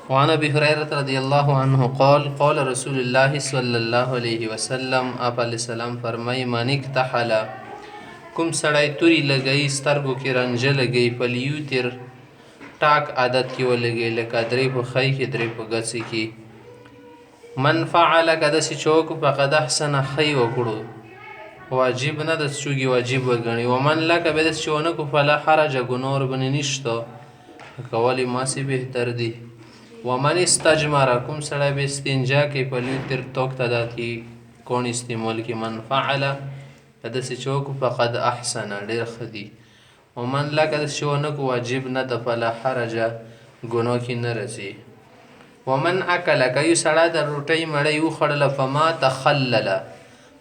وعن ابي هريره رضی الله عنه قال قال رسول الله صلی الله علیه وسلم آپ علیہ السلام فرمای من اکتحل کوم سړی توری لګئی سترګو کې رنجه لګئی فلیوتر ټاک عادت کې ولګي لکه درې په خی کې درې په ګڅې کې من فعل کده سی چوک فقد احسن خی وکړو واجب نه د چوګي واجب وګڼي ومن لک به د چونه کو فلا حرج ګنور بن نشته کولی ما سی بهتر دی ومن استجمر کوم سړی به استنجا کوي فلیوتر توک تداتی کون استعمال کې من فعل کده سی چوک فقد احسن ډیر خدي ومن لکه شونه کو واجب نه د فلا حرج ګناه کې نه رسی ومن اکل کوي سړی د روټۍ مړی وخړله فما تخلل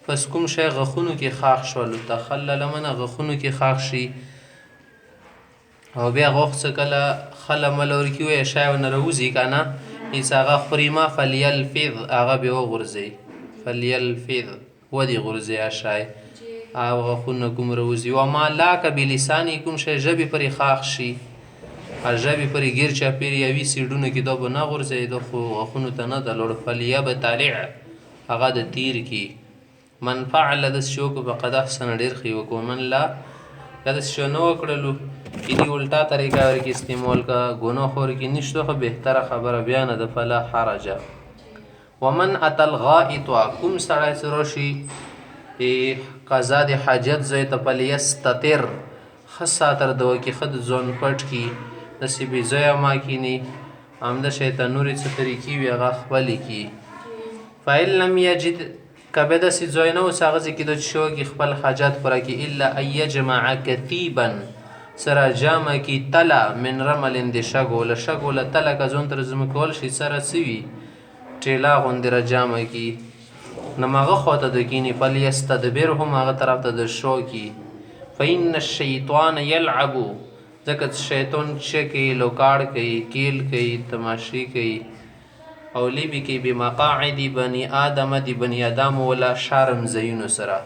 پس کوم شی غخونو کې خاښ شول تخلل منه غخونو کې خاښ شي او بیا غوښ څه کله خله ملور کې وی شی ونه راوځي که نه هېڅ هغه خوري ما فلیلفظ هغه بیا وغورځوي فلیلفظ ودې غورځوي شی او غخونه کوم راوځي وما لاک بلساني کوم شی ژبې پرې خاښ شي ژبې پرې ګیر چاپېر یوي سیډونه کې دا به نه غورځوي دا خو غخونو ته نه ده لوړ فلیبتلع هغه د تیر کې من فعل داسې شي وکړو فقد احسن ډېر ښه وکړو ومن لا که داسې شی نه وکړلو چې دې الټا طریقه ورکې استعمال که ګناه خو ورکې نشته خو بهتره خبره بیا نه ده فلا حرج ومن اتى الغائط کوم سړی چې راشي قضا د حاجت ځای ته فلیستتر ښه ساتر د وکې ښه د ځان پټ کي داسې بې ځایه ما کیني همده شیطان نورې څه طریقې وي هغه خپلې کي فإن لم یجد که بیا داسې ځای نه اوس هغه ځای کې د شو کې خپل حاجات پوره کړي الا ان یجمع کتیبا سره جامع کی تله من رمل د شګو له شګو له تله که ځان ته رزمه کول شي سره څه وي ټېله غوندې را جامع کي نو هغه خواته د کیني فلیستدبر هم هغه طرف ته د شو کی فإن الشیطان یلعب ځکه شیطان څه کوي لوکاړ کوي کیل کوي تماشې کوي او لیبي کوي بمقاعد بني آدم د بني آدم ولا شرم ځایونو سره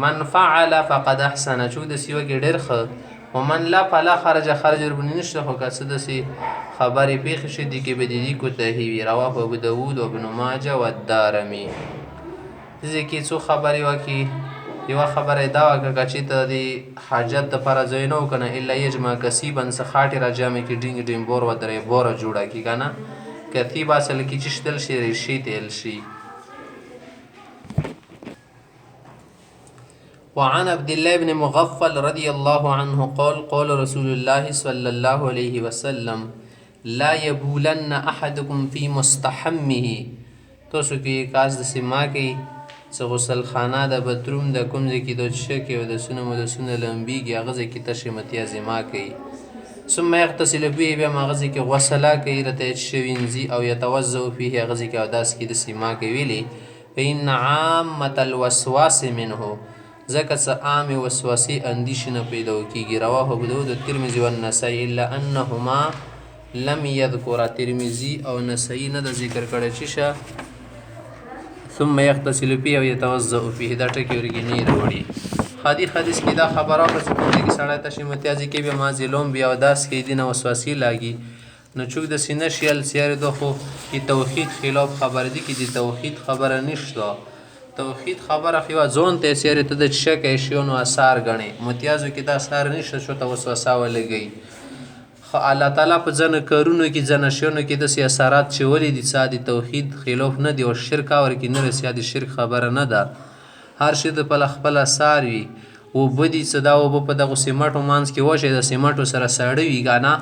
من فعل فقد احسن چوک داسې وکړي ډېر ښه ومن لا فلا خرج خرج ورباندې نشته خو که څه داسې خبرې پېښې شي دي کې به د دې کوتاهي وي رواه ابو داود و ابن ماجه و الدارمي دې کې څو خبرې وکړي یوه خبره یې دا وکړه که چېرته د حاجت دپاره ځای نه و که نه الا یجمع کسیبا څه خاټې را جامې کړي ډینګ ډیمبور و درې بوره جوړه کړي که نه کتیب اصل کې چې شتل شي ریشې تیل شي وعن عبد الله بن مغفل رضي الله عنه قال قال رسول الله صلى الله عليه وسلم لا يبولن احدكم في مستحمه تاسو کې کاس د سما کوي څه غسل خانه د بتروم د کوم ځای کې د شکې او د سونه مو د سونه لمبیږي هغه ځای کې تشې متیا زما کوي ثم يغتسل فيه بیا هغه ځای کې غسله کوي رته شوینځي او یتوضأ فيه هغه ځای کې اوداس کې د سما کوي ویلي فإن عامة الوسواس منه ځکه څه عامې وسوسې اندیشې نه پیدا کېږي رواه ابو داود الترمذي والنسائي الا انهما لم یذکر ترمذي او نسائي نه د ذکر کړی چې شه ثم یغتسل فيه او یتوضأ فيه دا ټکي ورګې نه راوړي حدیث کې دا خبره وکړه چې کوم ځای کې سړی تشې متیازي کوي بیا مازې لوم بیا اوداس کوي دې نه وسوسې لاګي نو چوک داسې نه شي السیارې دا خو د توحید خلاف خبره دي کې د توحید خبره نشته توحید خبره خو ځون ته سیارې ته د شک شیونو اثار ګڼي متیازو کې دا اثار نشته شو ته وسوسه ولګي خو الله تعالی په ځنه کارونو کې ځنه شیونو کې داسې اثرات چې ولې دي څه د توحید خلاف نه دي او شرک اور کې نه رسیا د شرک خبره نه ده هر شي د خپل اثار وي او بدی څه دا او په دغه سیمټو مانس کې وشه د سیمټو سره ساړه وي غانا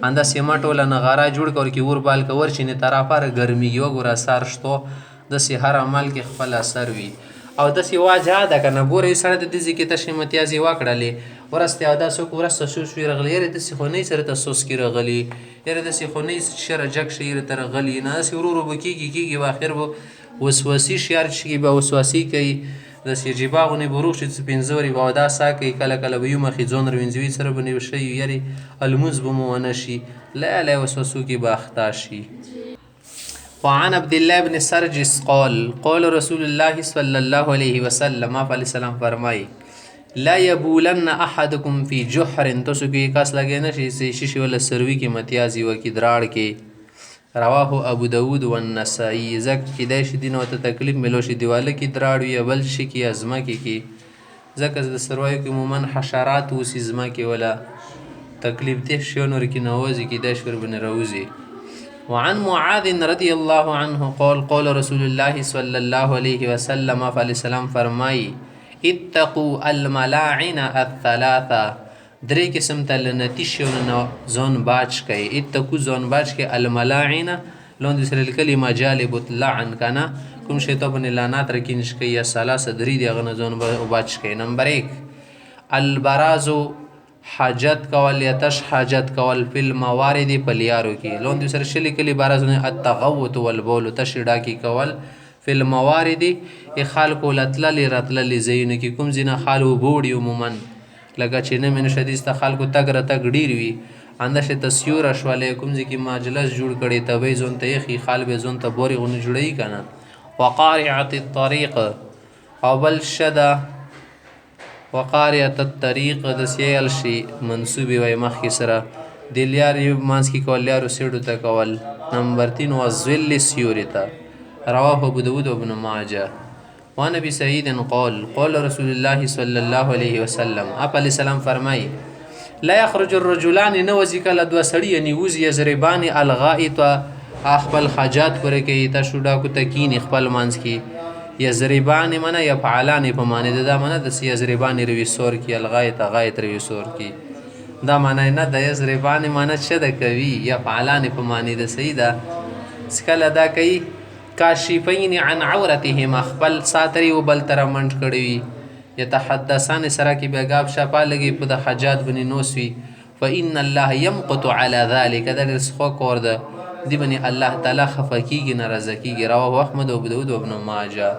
انده سیمټو له نغاره جوړ کور کې ور بال کور چې نه طرفه ګرمي یو ګور اثر شته د هر عمل کې خپل اثر وي او داسې واجه ده که نه ګوره یو سړی د دې ځای کې تشې متیازې وکړلې ورسته اوداس وکړو ورسته سوس وي رغلی یاره داسې خو نه سره ته سوس کې رغلي یاره داسې خو نه شره جګ شي یاره ته رغلي نه داسې ورو ورو به کېږي به اخر به وسوسې شي هر چې به وسوسې کوي داسې جیبا غونې به روغ شي څه پنځه ورې به اوداس کوي کله کله به یو مخې ځان روینځوي سره به نه شي یارې المونځ به مو ونه شي لا لا وسوسو کې به اخطا شي وعن عبد الله بن سرجس قال قال رسول الله صلى الله عليه وسلم آپ علیہ السلام فرمائی لا يبولن احدكم في جحر تاسو کې کاس لګی نه شي شیشې ولا سروي کې متیازي و کې دراړ کې رواه ابو داود والنسائی. ځکه کیدای شي دین ورته تکلیف میلو شي دیواله کې دراړ وي یا بل شي کې یا ځمکې کې، ځکه د څارویو کې عموما حشرات اوسي ځمکې ولا تکلیف دې شي نور کې نوازي کیدای شي ورباندې راوځي. وعن معاذ رضی الله عنه قال قال رسول الله صلی الله علیه وسلم علیه السلام فرمائی اتقوا الملاعن الثلاثه، درې قسم ته لعنتي شیونه ځان باچ کوي. اتقوا ځان باچ کوي، الملاعن لاندې سره لیکلي مجالب اللعن کنه کوم شی ته باندې لعنات رکینش کوي یا ثلاثه درې دی هغه نه ځان باچ کوي. نمبر 1 البراز حاجت کول یا تش حاجت کول فی الموارد په لیارو کې، لاندې سره شلی کلی براز نه التغوط والبول تش ډاکی کول فی الموارد خلق لتللی رتللی زینو کې کوم زینه خالو بوړي عموما لکه چې نه من شدیست خلکو تګ رتګ ډیر وي اندشه تسیور شواله کوم ځکه مجلس جوړ کړي ته وې زون ته یخي خال به زون ته بوري غونې جوړي کنه. وقارعه الطريق او بل شدا وقارعه الطريق د سیل شي منسوبي وای مخ سره د لیار مانس کی کول لیارو سیډو ته کول. نمبر 3 وذل سیورتا رواه ابو داود وابن ماجه. وعن ابي سعيد قال قال رسول الله صلى الله عليه وسلم اپ علیہ السلام فرمای لا يخرج الرجلان نوزی کله دو سړی نیوز یزربان الغائط اخبل حاجات پر کې تا شوډا کو تکین خپل مانس کی یزربان منه یفعلان په معنی دا منه د یزربان روي سور کی الغائط غائط روي سور کی دا معنی نه د یزربان معنی څه د کوي یفعلان په معنی د سیدا سکله دا کوي کاشفین عن عورتهم خپل ساتری و بل تر منټ کړي یتحدثان سره کې بیګاب شپه لګي په د حاجات بني نوسوي فإن الله يمقت على ذلك دا رسخو کور ده دی بني الله تعالی خفقیږي ناراضه کیږي. رواه احمد و ابو داود و ابن ماجه.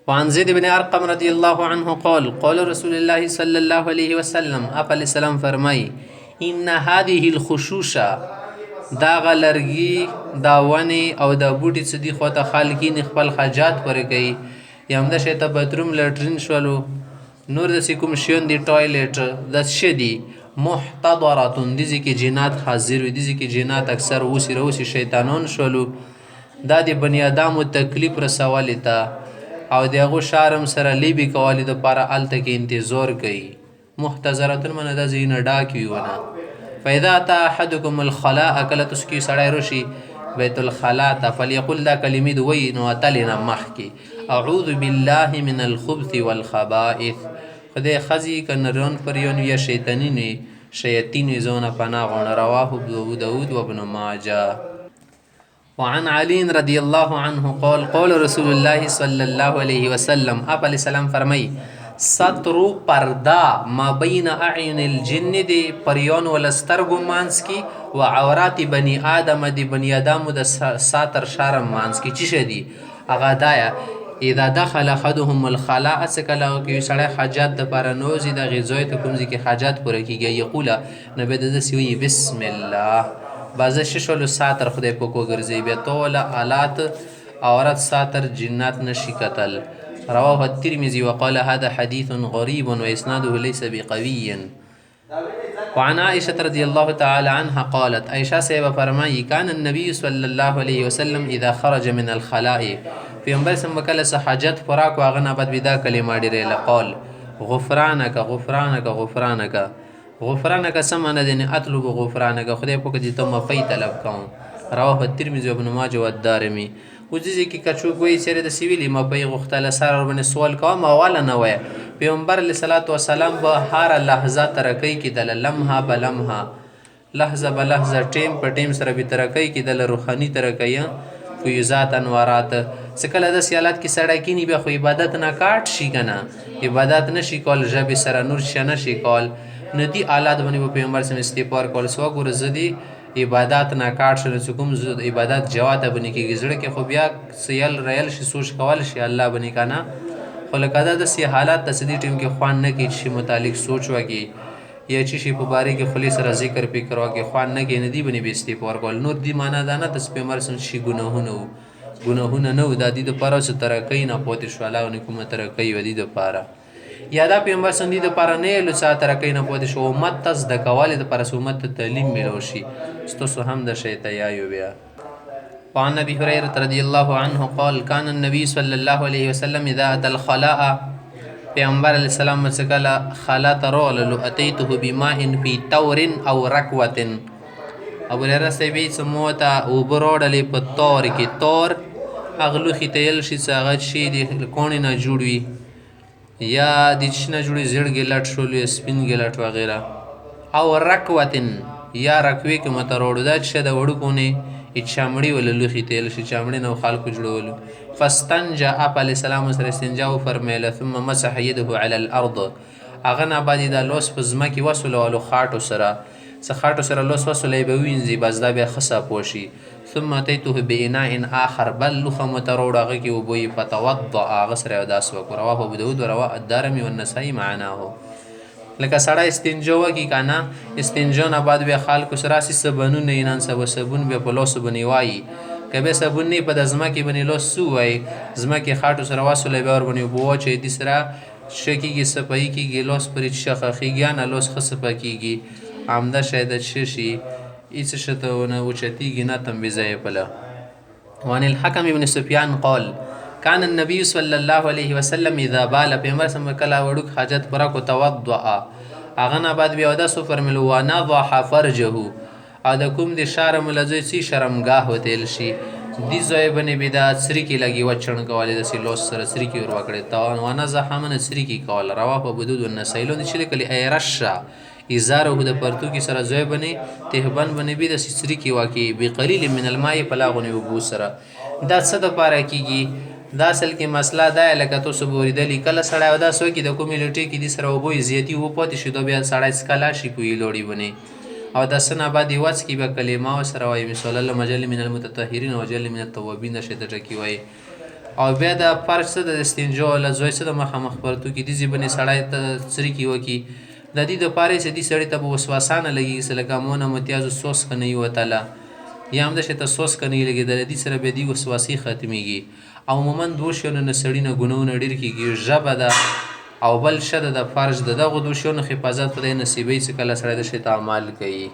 وعن زید بن ارقم رضی الله عنه قال قال رسول الله صلی الله علیه وسلم اپ علیہ السلام فرمای ان هذه الخشوشه دا غلرګي دا ونی او دا بوټي څه دي خو ته خالقین خپل حاجات پر کوي یا هم د شته باتروم لټرین شولو نور د کوم شیون دی ټوایلیټ د شدي محتضراتون دي چې جنات حاضر وي دي چې جنات اکثر اوسي روسي شیطانون شولو دا د بنی ادمو تکلیف رسول ته او دغه شارم سره لیبي کوالي د پاره الته کې انتظار کوي. محتضراتون من د زین ډاکی ونه فاذا اتى احدكم الخلاء کله تسکی سړی روشي بیت الخلاء ته فليقل دا کلمې دوی نو اتلنا مخکی اعوذ بالله من الخبث والخبائث خدای خزي کنرون پریون یا شیطانی زونه پناه غون. رواه ابو داود و ابن ماجه. وعن علي رضي الله عنه قال قال رسول الله صلى الله عليه وسلم اپ علیہ السلام فرمای سترو پردا ما بین اعین الجن دی پریون ولسترگو مانس کی و عورات بنی آدم دی بنی آدم د ساتر شارم مانس کی چیشه دی اغا دایا اذا دخل احدهم الخلاء اسکلا کی سړی حاجات د پاره نوزی د غذای ته کوم ځکه حاجات پوره کیږي یقول نبی د سوی بسم الله بازه ششلو ساتر خدای په کو ګرځي به توله آلات عورت ساتر جنات نشی قتل. رواه الترمذي وقال هذا حديث غريب وإسناده ليس بقوي. وعن عائشة رضي الله تعالى عنها قالت عائشة سيبا فرمائي كان النبي صلى الله عليه وسلم إذا خرج من الخلاء في انبر سمكال سحاجات فراك وغنى بد بدا كلمة دير قال غفرانك غفرانك غفرانك غفرانك سمنا دين أطلب غفرانك خدای پوک دي تو مفي طلب كون. رواه الترمذي وابن ماجه والدارمي. وجزي کې کچو کوئی سره د سیویلی ما په غختله سره وربنه سوال کوم اوله نه وای پیغمبر علیه الصلاۃ والسلام به هر لحظه ترکی کې د لمحه بلمحه لحظه بلحظه ټیم په ټیم سره به ترکی کې د روحاني ترکی فیضات انوارات سکله د سیالات کې سړی کینی به خو عبادت نه کاټ شي کنه عبادت نشي کول جب سره نور شنه شي کول ندی آلات باندې پیغمبر سم استغفار کول سو ګور زدي عبادت نه کاټ شل کوم عبادت جواد بنی کې گزړه کې خو بیا سیل ریل شي سوچ کول شي الله بنی کنه خو لکه د سی حالات تصدی ټیم کې خوان نه کې شي متعلق سوچ وږي یا چې شي په باره کې خلی سره ذکر فکر وږي خوان نه کې ندی بنی به استغفار کول نور دی معنا دا نه تس پیغمبر سم شي ګناهونه نو د دې لپاره چې ترکې نه پوت شو الله ان کومه ترکې ودی د لپاره یا دا پیغمبر سم دې د لپاره نه لو سات ترکې نه پوت شو امت تس د کواله د لپاره امت تعلیم ملو شي ستاسو هم د شي تیایو بیا وعن ابي هريره رضی الله عنه قال كان النبي صلى الله عليه وسلم اذا اتى الخلاء پیغمبر علیہ السلام څخه کله خلا ته راغللو اتیته بماء فی تور او رکوة ابو هريره صاحبې څه مو ته اوبه راوړلې په تور کې تور هغه لوښي ته ویل شي چې هغه شي د کوڼې نه جوړ وي یا د څه نه جوړ وي زیړ ګلټ شول یا سپین ګلټ وغیره او رکوة یا رکوې کې مو ته راوړو دا چې د وړوکو نه چمړي ولا لوښي ته ویل شي چمړي نه خلکو جوړولو فاستنجا آپ علیه السلام سره استنجا وفرمیله ثم مسح يده على الارض هغه نه بعد دا لوس په ځمکې وسولولو خاټو سره څه خاټو سره لوس وسولی به وینځي بس دا بیا ښه صفا شي ثم اتیته باناء آخر بل لوښه مو ته راوړو هغه کې اوبه یې فتوضأ هغه سره یې اوداس وکړو رواه ابو داود ورواه الدارمي والنسائي معناه لکه سړی استنجا وکړي که نه استنجا نه بعد بیا خلکو سره راسي صابونونه یې نن سبا صابون بیا په لاسو باندې وایي که بیا صابون نه په د ځمکې باندې لاس څه ووایي ځمکې خاټو سره واچولی بیا ورباندې اوبه واچوي دې سره ښه کېږي صفایي کېږي لاس پرې ښه ښخېږي نه لاس ښه صفا کېږي عمده شی ده ښه شي هېڅ ښه ته ونه اوچتېږي نه تنبیزه یې پله وعن الحكم بن سفيان قال كان النبي صلى الله عليه وسلم اذا بال پیغمبر سم کله وړوک حاجت پوره کو توضأ هغه نه بعد بیا اوداسو فرمیلو ونضح فرجه او د کوم د شرم لځوی څه شرمګاه وتیل شي دې ځای باندې بیا د څرکي لګي وچڼکولې داسې لاس سره څرکي ور وکړې ته ونضح من څرکي کول رواه ابو داود والنسائي لون چې لیکلي ای رشه ازاره د پرتو کې سره ځای باندې تهبن باندې بیا د څرکي واقع بقلیل من الماء پلاغونی وبو سره دا څه د پاره کېږي دا اصل کې مسله دا لکه تاسو به اورېدلي کله سړی اوداس وکړي د کومې لوټې کې دې سره اوبه یې زیاتي اوبه پاتې شي دا بیا سړی څکلی شي په یې لوړي باندې او د څه نه بعد یې وڅکي بیا کلمه ورسره وایي مثال الله مجل من المتطهرین وجل من التوابین شی ته ټکي وایي او بیا د فرج څه د استنجا له زوی څه د مخامخ پرتو کې دې ځای باندې سړی ته څرکي وکړي د دې دپاره چې دې سړي ته به وسواسه نه لګېږي څه لکه مونه متیازو سوس که نه وي وتله یا هم داسې ته سوس که نه وي لګېدلی دې سره بیا دې وسواسې ختمېږي او عموما دوه شیانو نه سړي نه ګناهونه ډېر کېږي ژبه ده او بل شه د فرج د دغو دوه شیانو حفاظت خدای نصیبوي چې کله سړی د شي ته عمل کوي